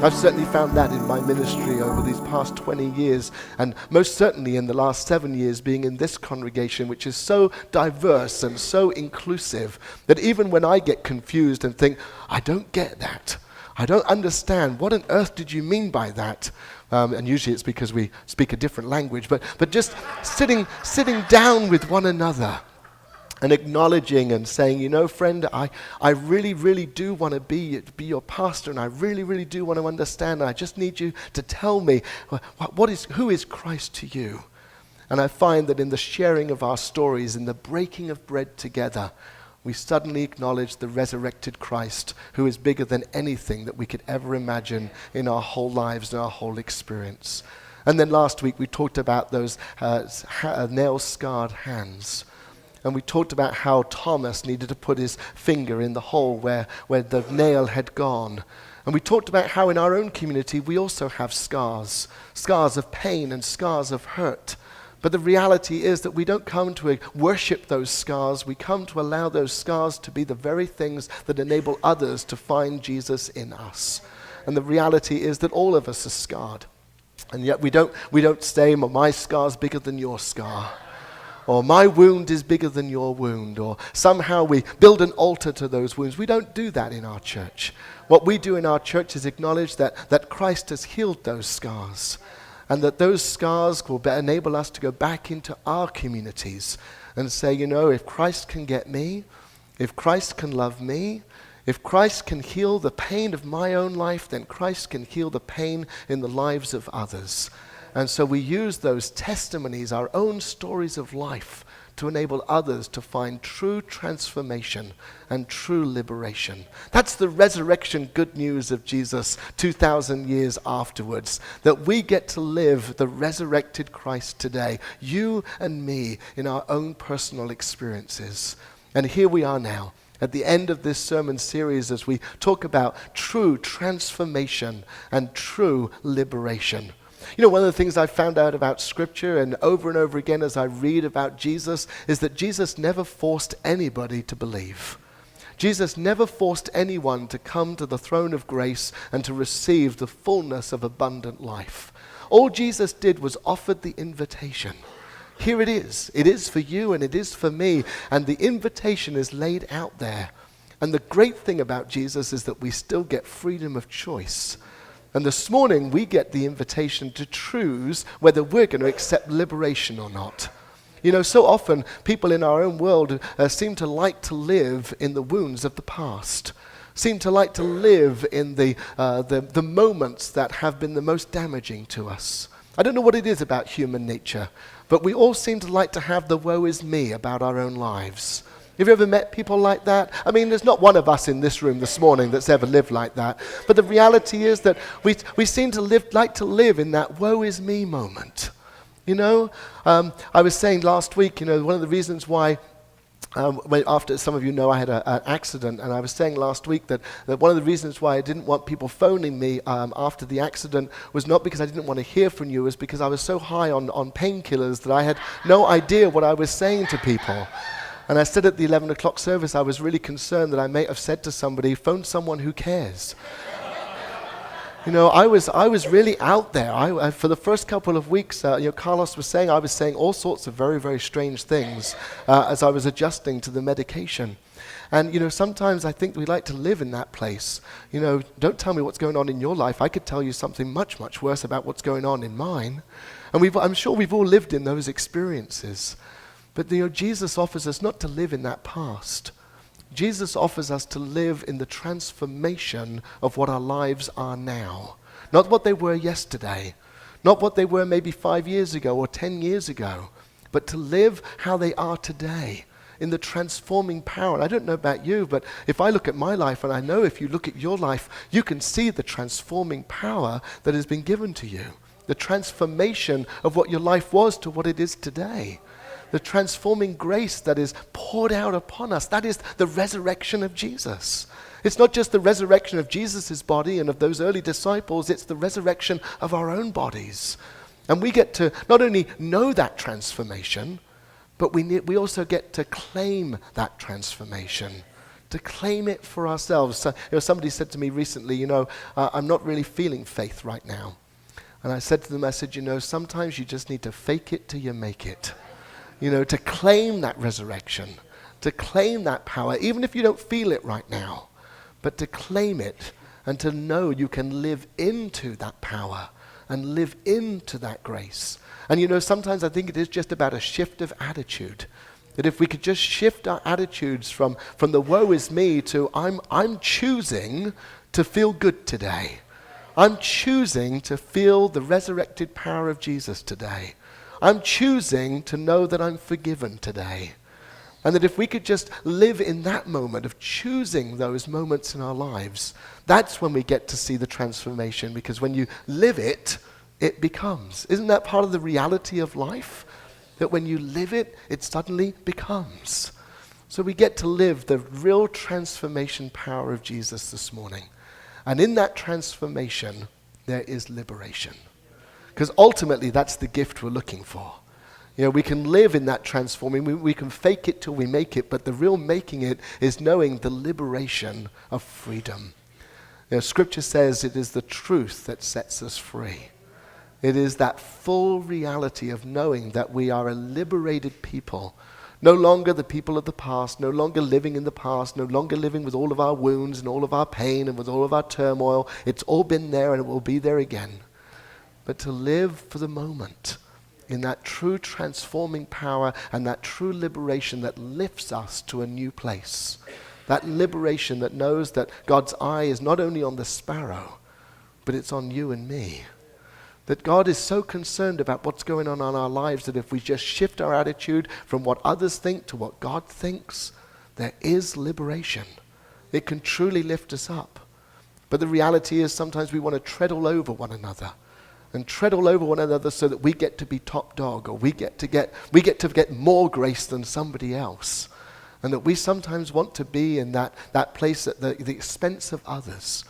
I've certainly found that in my ministry over these past 20 years, and most certainly in the last 7 years being in this congregation, which is so diverse and so inclusive, that even when I get confused and think, I don't get that, I don't understand, what on earth did you mean by that? And usually it's because we speak a different language, but just sitting down with one another and acknowledging and saying, you know, friend, I really, really do want to be your pastor, and I really, really do want to understand. I just need you to tell me, who is Christ to you? And I find that in the sharing of our stories, in the breaking of bread together, we suddenly acknowledge the resurrected Christ, who is bigger than anything that we could ever imagine in our whole lives and our whole experience. And then last week we talked about those nail-scarred hands. And we talked about how Thomas needed to put his finger in the hole where the nail had gone. And we talked about how in our own community we also have scars of pain and scars of hurt. But the reality is that we don't come to worship those scars. We come to allow those scars to be the very things that enable others to find Jesus in us. And the reality is that all of us are scarred. And yet we don't say, well, my scar's bigger than your scar. Or my wound is bigger than your wound. Or somehow we build an altar to those wounds. We don't do that in our church. What we do in our church is acknowledge that Christ has healed those scars. And that those scars will enable us to go back into our communities and say, you know, if Christ can get me, if Christ can love me, if Christ can heal the pain of my own life, then Christ can heal the pain in the lives of others. And so we use those testimonies, our own stories of life, to enable others to find true transformation and true liberation. That's the resurrection good news of Jesus 2,000 years afterwards, that we get to live the resurrected Christ today, you and me, in our own personal experiences. And here we are now, at the end of this sermon series, as we talk about true transformation and true liberation. You know, one of the things I found out about Scripture and over again as I read about Jesus is that Jesus never forced anybody to believe. Jesus never forced anyone to come to the throne of grace and to receive the fullness of abundant life. All Jesus did was offer the invitation. Here it is. It is for you and it is for me. And the invitation is laid out there. And the great thing about Jesus is that we still get freedom of choice. And this morning, we get the invitation to choose whether we're going to accept liberation or not. You know, so often, people in our own world seem to like to live in the wounds of the past, seem to like to live in the moments that have been the most damaging to us. I don't know what it is about human nature, but we all seem to like to have the woe is me about our own lives. Have you ever met people like that? I mean, there's not one of us in this room this morning that's ever lived like that. But the reality is that we seem to like to live in that woe is me moment. You know, I was saying last week, you know, one of the reasons why, after some of you know I had an accident, and I was saying last week that one of the reasons why I didn't want people phoning me after the accident was not because I didn't want to hear from you, it was because I was so high on painkillers that I had no idea what I was saying to people. And I said at the 11 o'clock service, I was really concerned that I may have said to somebody, phone someone who cares. You know, I was really out there. I for the first couple of weeks, Carlos was saying, I was saying all sorts of very, very strange things as I was adjusting to the medication. And, you know, sometimes I think we like to live in that place. You know, don't tell me what's going on in your life. I could tell you something much, much worse about what's going on in mine. And I'm sure we've all lived in those experiences. But, you know, Jesus offers us not to live in that past. Jesus offers us to live in the transformation of what our lives are now. Not what they were yesterday. Not what they were maybe 5 years ago or 10 years ago. But to live how they are today in the transforming power. And I don't know about you, but if I look at my life, and I know if you look at your life, you can see the transforming power that has been given to you. The transformation of what your life was to what it is today. The transforming grace that is poured out upon us. That is the resurrection of Jesus. It's not just the resurrection of Jesus' body and of those early disciples, it's the resurrection of our own bodies. And we get to not only know that transformation, but we also get to claim that transformation, to claim it for ourselves. So, somebody said to me recently, I'm not really feeling faith right now. And I said to them, I said, sometimes you just need to fake it till you make it. To claim that resurrection, to claim that power, even if you don't feel it right now, but to claim it and to know you can live into that power and live into that grace. And sometimes I think it is just about a shift of attitude. That if we could just shift our attitudes from the woe is me to I'm choosing to feel good today. I'm choosing to feel the resurrected power of Jesus today. I'm choosing to know that I'm forgiven today. And that if we could just live in that moment of choosing those moments in our lives, that's when we get to see the transformation. Because when you live it, it becomes. Isn't that part of the reality of life? That when you live it, it suddenly becomes. So we get to live the real transformation power of Jesus this morning. And in that transformation, there is liberation. Because ultimately, that's the gift we're looking for. We can live in that transforming. We can fake it till we make it, but the real making it is knowing the liberation of freedom. Scripture says it is the truth that sets us free. It is that full reality of knowing that we are a liberated people. No longer the people of the past, no longer living in the past, no longer living with all of our wounds and all of our pain and with all of our turmoil. It's all been there and it will be there again. But to live for the moment in that true transforming power and that true liberation that lifts us to a new place. That liberation that knows that God's eye is not only on the sparrow, but it's on you and me. That God is so concerned about what's going on in our lives that if we just shift our attitude from what others think to what God thinks, there is liberation. It can truly lift us up. But the reality is sometimes we want to tread all over one another. And tread all over one another so that we get to be top dog, or we get to get more grace than somebody else. And that we sometimes want to be in that place at the expense of others.